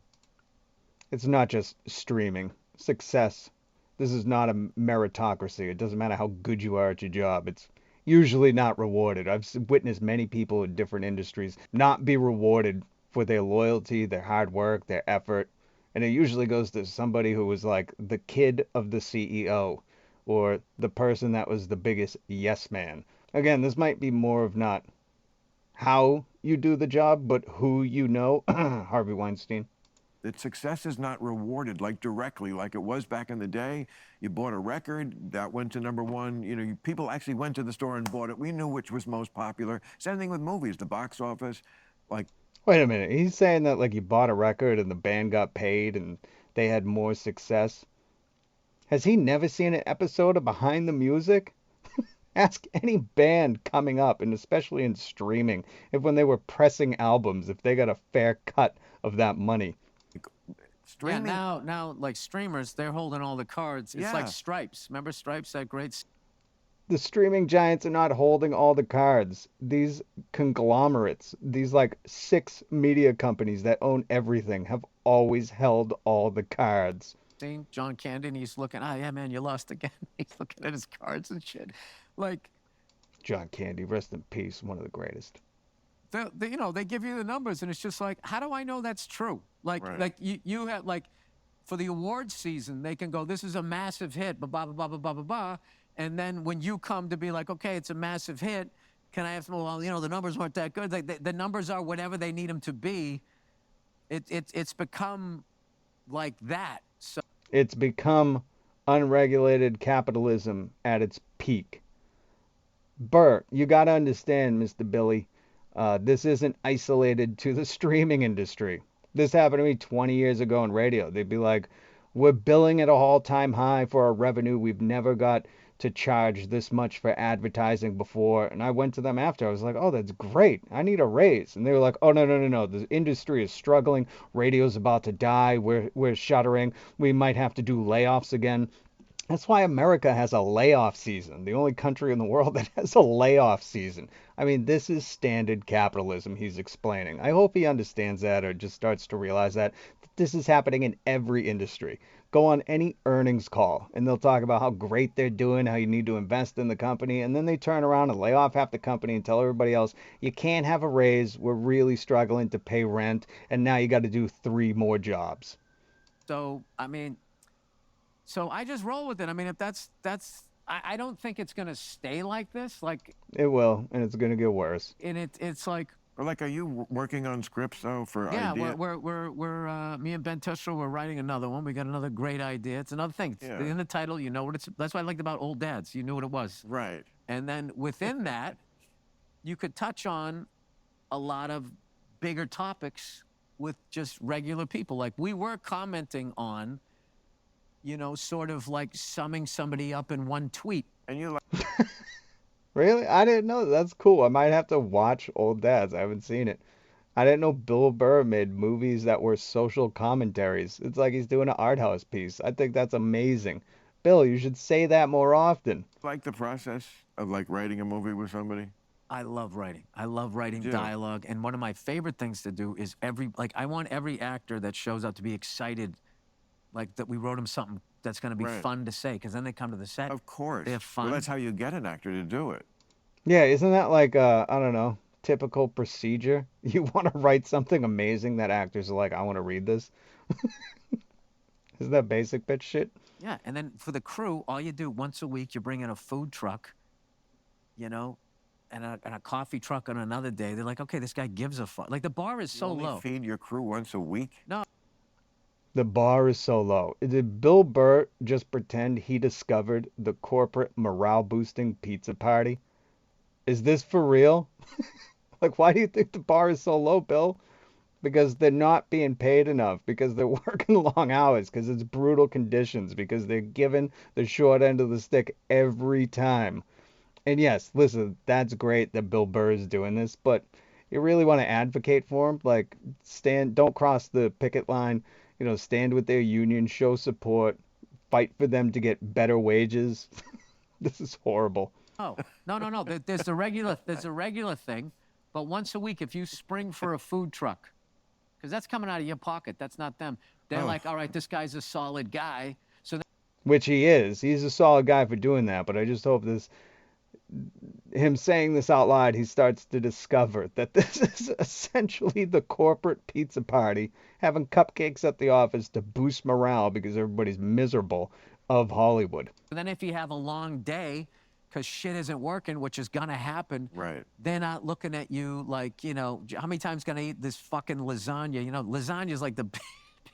It's not just streaming. Success. This is not a meritocracy. It doesn't matter how good you are at your job. It's usually not rewarded. I've witnessed many people in different industries not be rewarded for their loyalty, their hard work, their effort. And it usually goes to somebody who was like the kid of the CEO or the person that was the biggest yes man. Again, this might be more of not how you do the job, but who you know. Harvey Weinstein. That success is not rewarded like directly like it was back in the day. You bought a record that went to #1. You know, people actually went to the store and bought it. We knew which was most popular. Same thing with movies, the box office. Like, Wait a minute. He's saying that like you bought a record and the band got paid and they had more success. Has he never seen an episode of Behind the Music? Ask any band coming up, and especially in streaming, if when they were pressing albums, if they got a fair cut of that money. streaming. Yeah, now like streamers, they're holding all the cards. It's Yeah. like Stripes. Remember Stripes? That great. The streaming giants are not holding all the cards. These conglomerates, these like 6 media companies that own everything, have always held all the cards. Scene, John Candy, and he's looking. Ah, yeah, man, you lost again. He's looking at his cards and shit. Like, John Candy, rest in peace, one of the greatest. you know, they give you the numbers, and it's just like, how do I know that's true? Like, Right. like you have like, for the awards season, they can go, this is a massive hit, blah blah blah blah blah blah blah, and then when you come to be like, okay, it's a massive hit, can I have some? Well, you know, the numbers weren't that good. Like, the numbers are whatever they need them to be. It's become like that. So It's become unregulated capitalism at its peak. Burr, you got to understand, Mr. Billy, this isn't isolated to the streaming industry. This happened to me 20 years ago in radio. They'd be like, we're billing at an all-time high for our revenue. We've never got to charge this much for advertising before. And I went to them after. I was like, oh, that's great. I need a raise. And they were like, oh, no. The industry is struggling. Radio's about to die. We're shuttering. We might have to do layoffs again. That's why America has a layoff season. The only country in the world that has a layoff season. I mean, this is standard capitalism he's explaining. I hope he understands that or just starts to realize that this is happening in every industry. Go on any earnings call and they'll talk about how great they're doing, how you need to invest in the company, and then they turn around and lay off half the company and tell everybody else, you can't have a raise, we're really struggling to pay rent, and now you got to do 3 more jobs. So, I mean, so I just roll with it. I mean, if that's I don't think it's gonna stay like this. Like It will, and it's going to get worse. and it's like Or like, are you working on scripts though for yeah, idea? we're me and Ben Tessel, we're writing another one. We got another great idea. It's another thing. It's Yeah. in the title, you know what it's. That's what I liked about Old Dads. You knew what it was. Right. And then within that, you could touch on a lot of bigger topics with just regular people. Like we were commenting on, you know, sort of like summing somebody up in one tweet. And you like, Really? I didn't know. That's cool. I might have to watch Old Dads. I haven't seen it. I didn't know Bill Burr made movies that were social commentaries. It's like he's doing an art house piece. I think that's amazing. Bill, you should say that more often. like the process of like writing a movie with somebody? I love writing. I love writing Yeah. dialogue. And one of my favorite things to do is I want every actor that shows up to be excited, like that we wrote them something that's going to be Right. fun to say. Because then they come to the set. Of course. They're Well, fun. that's how you get an actor to do it. Yeah, isn't that like, I don't know, typical procedure? You want to write something amazing that actors are like, I want to read this? Isn't that basic bitch shit? Yeah. And then for the crew, all you do once a week, you bring in a food truck, you know, and a coffee truck on another day. They're like, okay, this guy gives a fuck. Like the bar is You so only low. feed your crew once a week? The bar is so low. Did Bill Burr just pretend he discovered the corporate morale boosting pizza party? Is this for real? Like, why do you think the bar is so low, Bill? Because they're not being paid enough, because they're working long hours, because it's brutal conditions, because they're given the short end of the stick every time. And yes, listen, that's great that Bill Burr is doing this, but you really want to advocate for him? Like, don't cross the picket line, you know, stand with their union, show support, fight for them to get better wages. This is horrible. Oh, no. There's a regular thing, but once a week, if you spring for a food truck, because that's coming out of your pocket, that's not them. They're Oh. like, all right, this guy's a solid guy, so Which he is. He's a solid guy for doing that, but I just hope him saying this out loud, he starts to discover that this is essentially the corporate pizza party, having cupcakes at the office to boost morale because everybody's miserable of Hollywood. then if you have a long day, because shit isn't working, which is gonna happen, Right. they're not looking at you like, you know, how many times gonna eat this fucking lasagna? You know, lasagna's like the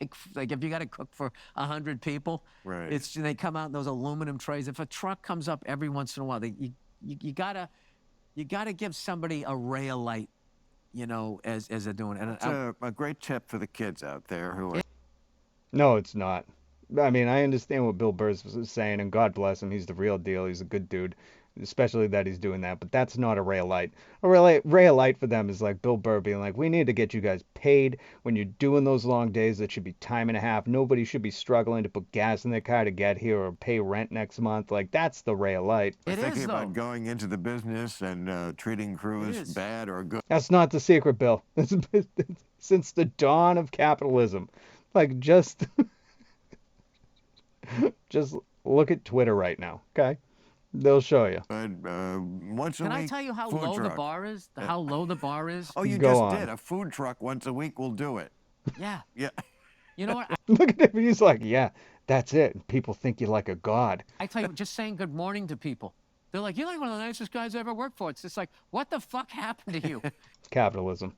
big, like if you got to cook for 100 people, Right. they come out in those aluminum trays. If a truck comes up every once in a while, you gotta give somebody a ray of light, you know, as they're doing it. And It's a great tip for the kids out there who are. No, it's not. I mean, I understand what Bill Burr was saying, and God bless him. He's the real deal. He's a good dude, especially that he's doing that. But that's not a ray of light. A ray of light for them is like Bill Burr being like, we need to get you guys paid. When you're doing those long days, that should be time and a half. Nobody should be struggling to put gas in their car to get here or pay rent next month. Like, that's the ray of light. It thinking is, about though. going into the business and treating crews is. bad or good. That's not the secret, Bill. Since the dawn of capitalism. Like, just look at Twitter right now, okay? They'll show you. But once a Can week. I tell you how food low the truck. bar is? How low the bar is? Oh, you Go just on. did. A food truck once a week will do it. Yeah. Yeah. You know what? Look at him. He's like, yeah, that's it. People think you're like a god. I tell you, just saying good morning to people. They're like, you're like one of the nicest guys I ever worked for. It's just like, what the fuck happened to you? It's capitalism.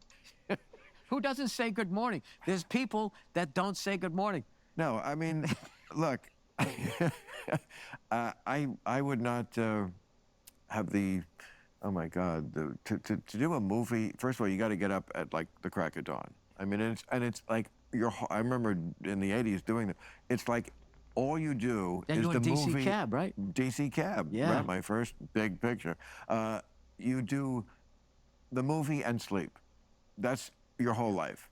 Who doesn't say good morning? There's people that don't say good morning. No, I mean, look, I would not have the, oh my God, to do a movie. First of all, you got to get up at like the crack of dawn. I mean, it's like I remember in the '80s doing that. It's like all you do Then is you're the doing DC movie. Cab, right? DC Cab. Yeah. Right, my first big picture. You do the movie and sleep. That's your whole life.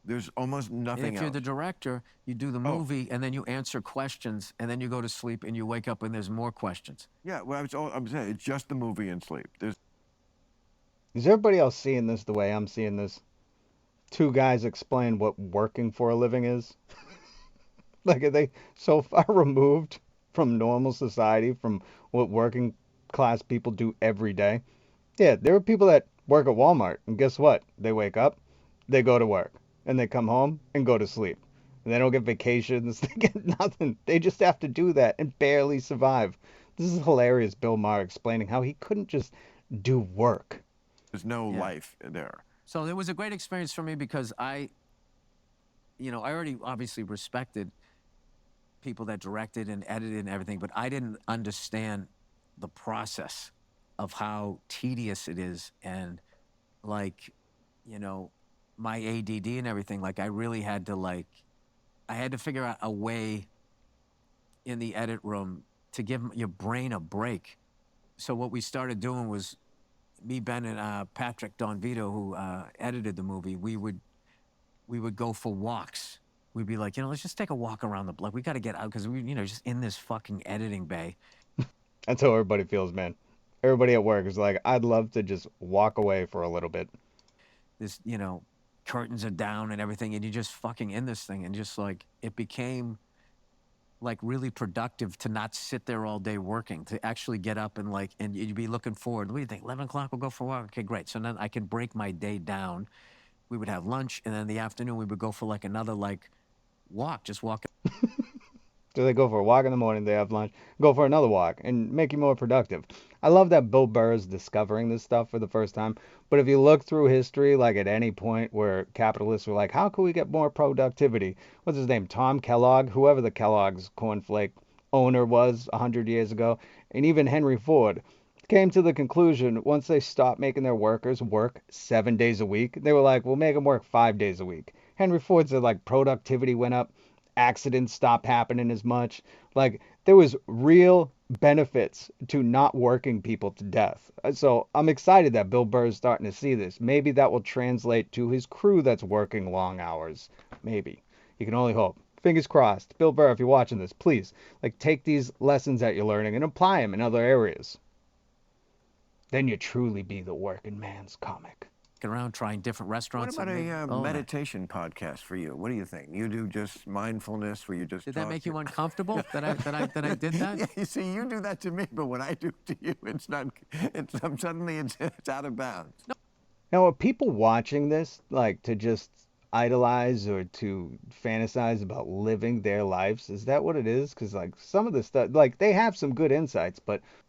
There's almost nothing If you're else. the director, you do the movie and then you answer questions and then you go to sleep and you wake up and there's more questions. Yeah, well, I'm saying it's just the movie and sleep. There's Is everybody else seeing this the way I'm seeing this? Two guys explain what working for a living is. Like, are they so far removed from normal society, from what working class people do every day? Yeah, there are people that work at Walmart, and guess what? They wake up, they go to work, and they come home and go to sleep. And they don't get vacations, they get nothing. They just have to do that and barely survive. This is hilarious, Bill Maher explaining how he couldn't just do work. no life there. So it was a great experience for me because I already obviously respected people that directed and edited and everything, but I didn't understand the process of how tedious it is and like, my ADD and everything. Like I really had to I had to figure out a way in the edit room to give your brain a break. So what we started doing was me, Ben, and Patrick Don Vito, who edited the movie, we would go for walks. We'd be like, let's just take a walk around the block. We got to get out because we, just in this fucking editing bay. That's how everybody feels, man. Everybody at work is like, I'd love to just walk away for a little bit. This, curtains are down and everything, and you're just fucking in this thing, and just like it became like really productive to not sit there all day working, to actually get up and and you'd be looking forward. What do you think? 11 o'clock, we'll go for a walk. Okay, great. So then I can break my day down. We would have lunch, and then in the afternoon we would go for another walk, just walk. So they go for a walk in the morning, they have lunch, go for another walk, and make you more productive. I love that Bill Burr is discovering this stuff for the first time. But if you look through history, at any point where capitalists were like, how can we get more productivity? What's his name? Tom Kellogg, whoever the Kellogg's cornflake owner was 100 years ago, and even Henry Ford came to the conclusion once they stopped making their workers work 7 days a week, they were like, we'll make them work 5 days a week. Henry Ford said productivity went up, accidents stopped happening as much. There was real benefits to not working people to death. So I'm excited that Bill Burr is starting to see this. Maybe that will translate to his crew that's working long hours. Maybe. You can only hope. Fingers crossed. Bill Burr, if you're watching this, please take these lessons that you're learning and apply them in other areas. Then you truly be the working man's comic. Around trying different What restaurants. about a meditation podcast for you? What do you think? You do just mindfulness where you just Did that make you uncomfortable that I did that? Yeah, you see, you do that to me, but what I do to you, it's not. Suddenly it's out of bounds. No. Now, are people watching this to just idolize or to fantasize about living their lives? Is that what it is? Because some of the stuff, they have some good insights,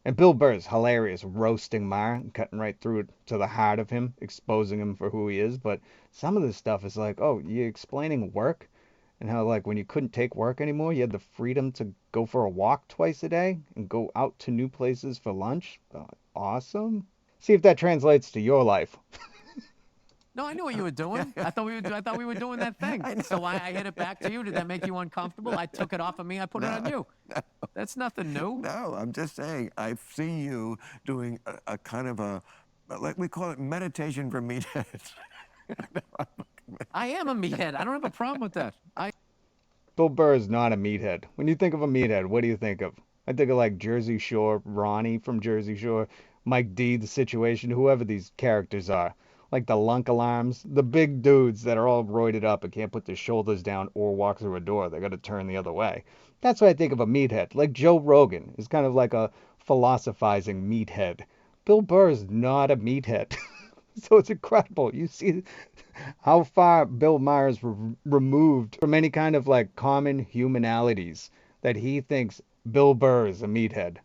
and Bill Burr's hilarious roasting Maher, cutting right through it to the heart of him, exposing him for who he is. But some of this stuff is oh, you're explaining work and how when you couldn't take work anymore, you had the freedom to go for a walk twice a day and go out to new places for lunch. Awesome. See if that translates to your life. No, I knew what you were doing. I thought we were doing that thing. So I hit it back to you. Did that make you uncomfortable? I took it off of me. I put it on you. That's nothing new. No, I'm just saying. I see you doing a kind of a, we call it meditation for meatheads. I am a meathead. I don't have a problem with that. Bill Burr is not a meathead. When you think of a meathead, what do you think of? I think of Jersey Shore, Ronnie from Jersey Shore, Mike D, The Situation, whoever these characters are. The lunk alarms, the big dudes that are all roided up and can't put their shoulders down or walk through a door. They got to turn the other way. That's what I think of a meathead. Joe Rogan is kind of a philosophizing meathead. Bill Burr is not a meathead. So it's incredible. You see how far Bill Maher is removed from any kind of common humanalities that he thinks Bill Burr is a meathead.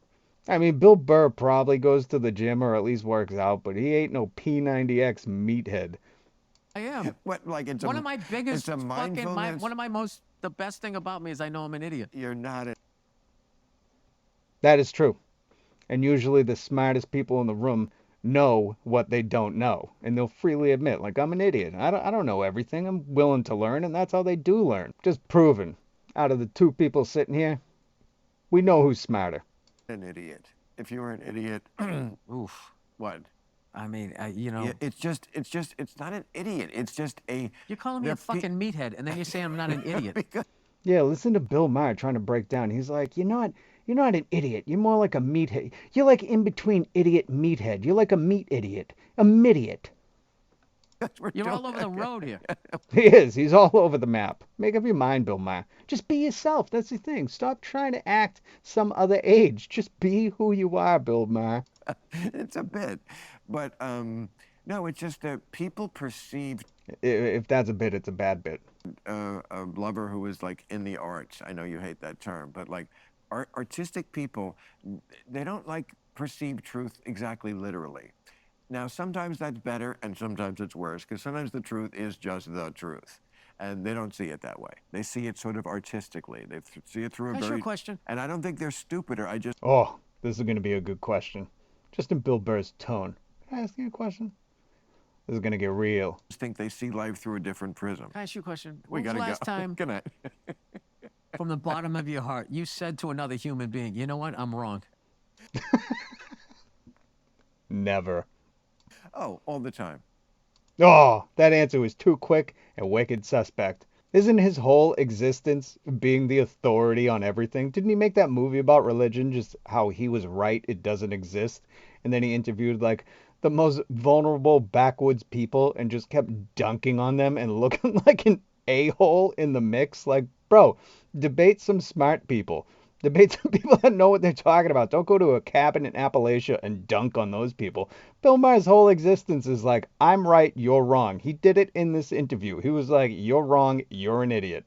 I mean, Bill Burr probably goes to the gym or at least works out, but he ain't no P90X meathead. I am. What, it's one of my biggest it's a mindfulness? the best thing about me is I know I'm an idiot. You're not a... That is true. And usually the smartest people in the room know what they don't know. And they'll freely admit, I'm an idiot. I don't know everything. I'm willing to learn, and that's how they do learn. Just proven. Out of the two people sitting here, we know who's smarter. An idiot. If you were an idiot, Oof. what? I mean, you know, It's not an idiot. It's just a. you're calling me they're a fucking meathead, and then you're saying I'm not an idiot. because Yeah, listen to Bill Maher trying to break down. He's like, you're not an idiot. You're more like a meathead. You're like in between idiot meathead. You're like a meat idiot. A midiot. You're all over the road here. He is. He's all over the map. Make up your mind, Bill Maher. Just be yourself. That's the thing. Stop trying to act some other age. Just be who you are, Bill Maher. it's a bit, but no, it's just that people perceive If that's a bit, it's a bad bit. a lover who is like in the arts. I know you hate that term, but like artistic people, they don't like perceive truth exactly literally. Now, sometimes that's better and sometimes it's worse because sometimes the truth is just the truth. And they don't see it that way. They see it sort of artistically. They see it through a Can I ask you very... a question? And I don't think they're stupider. I just... Oh, this is going to be a good question. Just in Bill Burr's tone. Can I ask you a question? This is going to get real. think they see life through a different prism. Can I ask you a question? We When was gotta the last go. time, Good night. from the bottom of your heart, you said to another human being, you know what, I'm wrong? Never. Oh, all the time. Oh, that answer was too quick and wicked suspect. Isn't his whole existence being the authority on everything? Didn't he make that movie about religion, just how he was right, it doesn't exist? And then he interviewed like the most vulnerable backwoods people and just kept dunking on them and looking like an a-hole in the mix. Like, bro, debate some smart people. Debate some people that know what they're talking about. Don't go to a cabin in Appalachia and dunk on those people. Bill Maher's whole existence is like, I'm right, you're wrong. He did it in this interview. He was like, you're wrong, you're an idiot.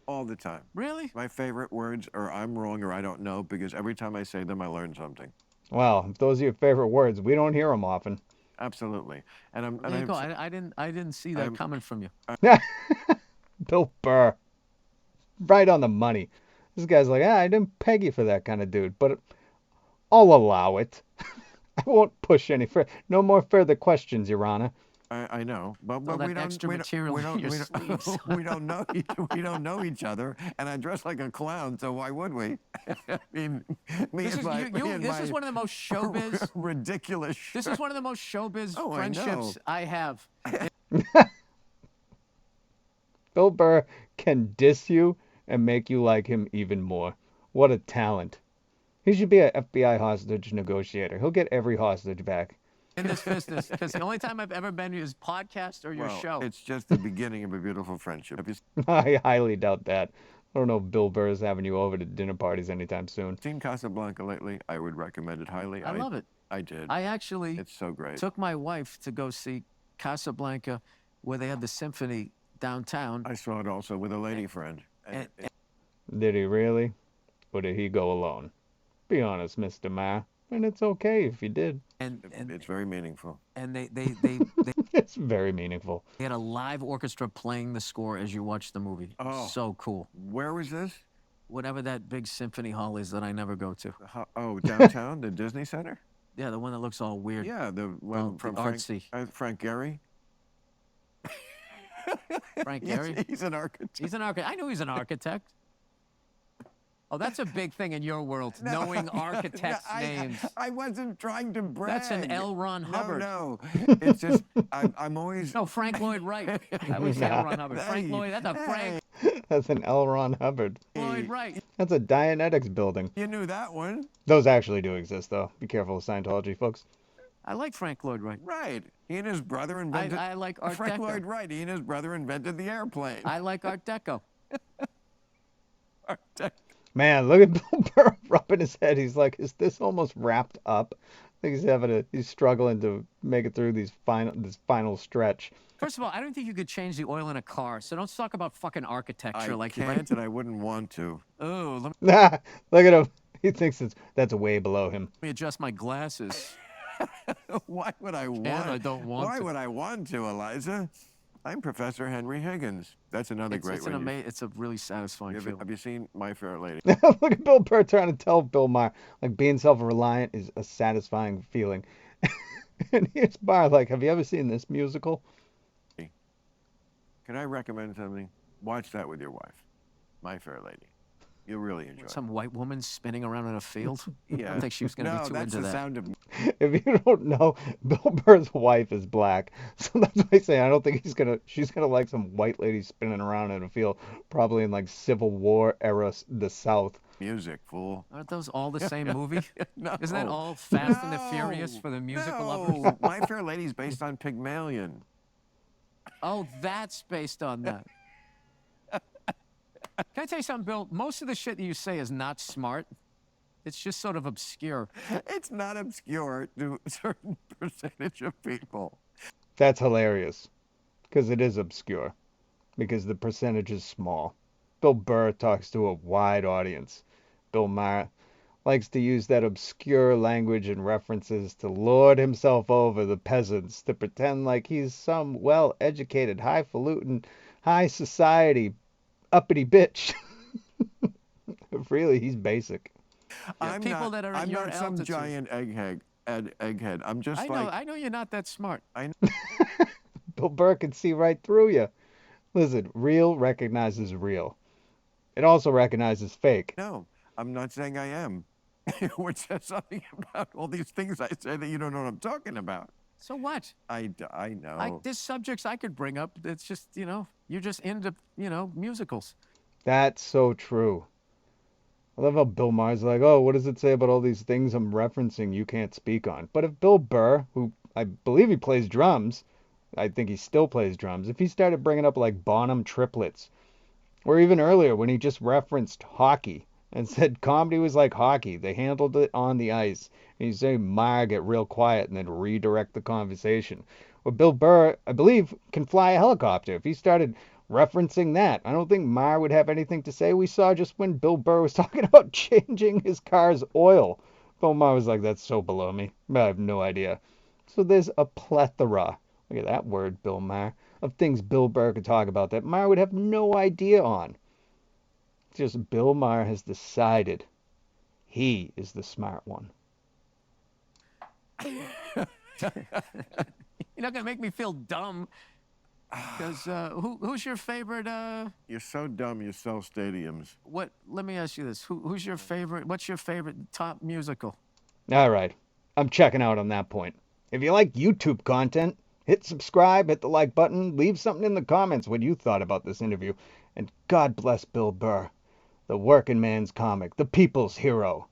All the time. Really? My favorite words are I'm wrong or I don't know because every time I say them, I learn something. Well, if those are your favorite words, we don't hear them often. Absolutely. And I'm... There you go. I didn't see that coming from you. Bill Burr. Right on the money. This guy's like, I didn't peg you for that kind of dude, but I'll allow it. I won't push any further. No more further questions, Your Honor. I know, but All that we don't extra we material don't in your sleeves. we don't know we don't know each other, and I dress like a clown, so why would we? I mean, me This and is, my, you, me you, and this is my one of the most showbiz. ridiculous. This is one of the most showbiz Oh, I friendships know. I have. Bill Burr can diss you and make you like him even more. What a talent. He should be an FBI hostage negotiator. He'll get every hostage back. In this business, because the only time I've ever been to his podcast or your Well, show. it's just the beginning of a beautiful friendship. Have you I highly doubt that. I don't know if Bill Burr is having you over to dinner parties anytime soon. seen Casablanca lately? I would recommend it highly. I love it. I did. I actually It's so great. took my wife to go see Casablanca, where they had the symphony downtown. I saw it also with a lady friend. And- Did he really? Or did he go alone? Be honest, Mr. Maher. And it's okay if you did. and it's very meaningful. they It's very meaningful. had a live orchestra playing the score as you watch the movie. Oh. So cool. Where was this? Whatever that big symphony hall is that I never go to. Oh, downtown, the Disney Center? Yeah, the one that looks all weird. Yeah, the one Oh, from the Frank, artsy. Frank Gehry. Frank Yes, Gehry? he's an architect. He's an architect. I knew he's an architect. Oh, that's a big thing in your world, knowing architects' names. I wasn't trying to brag. That's an L. Ron Hubbard. No, it's just I'm always. No, Frank Lloyd Wright. I was L. Ron Hubbard. Frank Hey, Lloyd, that's a Frank That's an L. Ron Hubbard. Lloyd Wright. That's a Dianetics building. You knew that one, Those actually do exist, though. Be careful with Scientology, folks. I like Frank Lloyd Wright. right? He and his brother invented. I like Art Frank Deco. Lloyd Wright. He and his brother invented the airplane. I like Art Deco. Art Deco. Man, look at Bill Burr rubbing his head. He's like, is this almost wrapped up? I think he's struggling to make it through this final stretch. First of all, I don't think you could change the oil in a car, so don't talk about fucking architecture I like you can't, and I wouldn't want to. Oh, let Nah, look at him. He thinks that's way below him. me adjust my glasses. Why would I want? I don't want Why to. would I want to, Eliza? I'm Professor Henry Higgins. That's another great It's, one. it's a really satisfying feeling. Have you seen My Fair Lady? Look at Bill Burr trying to tell Bill Maher, like, being self-reliant is a satisfying feeling. And here's Maher, like, have you ever seen this musical? Can I recommend something? Watch that with your wife. My Fair Lady. You'll really enjoy it. Some white woman spinning around in a field? I Yeah. don't think she was going to No, be too that's into the that. sound of If you don't know, Bill Burr's wife is black, so that's why I say I don't think she's gonna like some white lady spinning around in a field, probably in like Civil War era, the South. music, fool. Aren't those all the same movie? No. Isn't that all Fast and the Furious for the musical lovers? No, My Fair Lady's based on Pygmalion. Oh, that's based on that. Can I tell you something, Bill? Most of the shit that you say is not smart. It's just sort of obscure. It's not obscure to a certain percentage of people. That's hilarious, because it is obscure, because the percentage is small. Bill Burr talks to a wide audience. Bill Maher likes to use that obscure language and references to lord himself over the peasants, to pretend like he's some well-educated, highfalutin, high society, uppity bitch. Really, he's basic. I'm people not, that are at I'm your not some altitude. giant egghead. I'm just I know you're not that smart. Bill Burr can see right through you. Listen, real recognizes real. It also recognizes fake. No, I'm not saying I am. Which says something about all these things I say that you don't know what I'm talking about. So what? I know. There's subjects I could bring up. It's just, you're just into, musicals. That's so true. I love how Bill Maher's like, oh, what does it say about all these things I'm referencing you can't speak on? But if Bill Burr, who I believe he plays drums, I think he still plays drums, if he started bringing up like Bonham triplets, or even earlier when he just referenced hockey and said comedy was like hockey, they handled it on the ice, and he's saying Maher get real quiet and then redirect the conversation. Well, Bill Burr, I believe, can fly a helicopter. If he started referencing that, I don't think Maher would have anything to say. We saw just when Bill Burr was talking about changing his car's oil. Bill Maher was like, that's so below me. I have no idea. So there's a plethora, look at that word, Bill Maher, of things Bill Burr could talk about that Maher would have no idea on. It's just Bill Maher has decided he is the smart one. You're not going to make me feel dumb. Because who's your favorite? You're so dumb. You sell stadiums. Let me ask you this: who's your favorite? What's your favorite top musical? All right, I'm checking out on that point. If you like YouTube content, hit subscribe, hit the like button, leave something in the comments what you thought about this interview, and God bless Bill Burr, the working man's comic, the people's hero.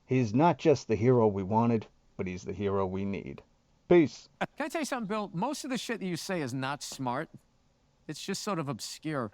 He's not just the hero we wanted, but he's the hero we need. Peace. Can I tell you something, Bill? Most of the shit that you say is not smart. It's just sort of obscure.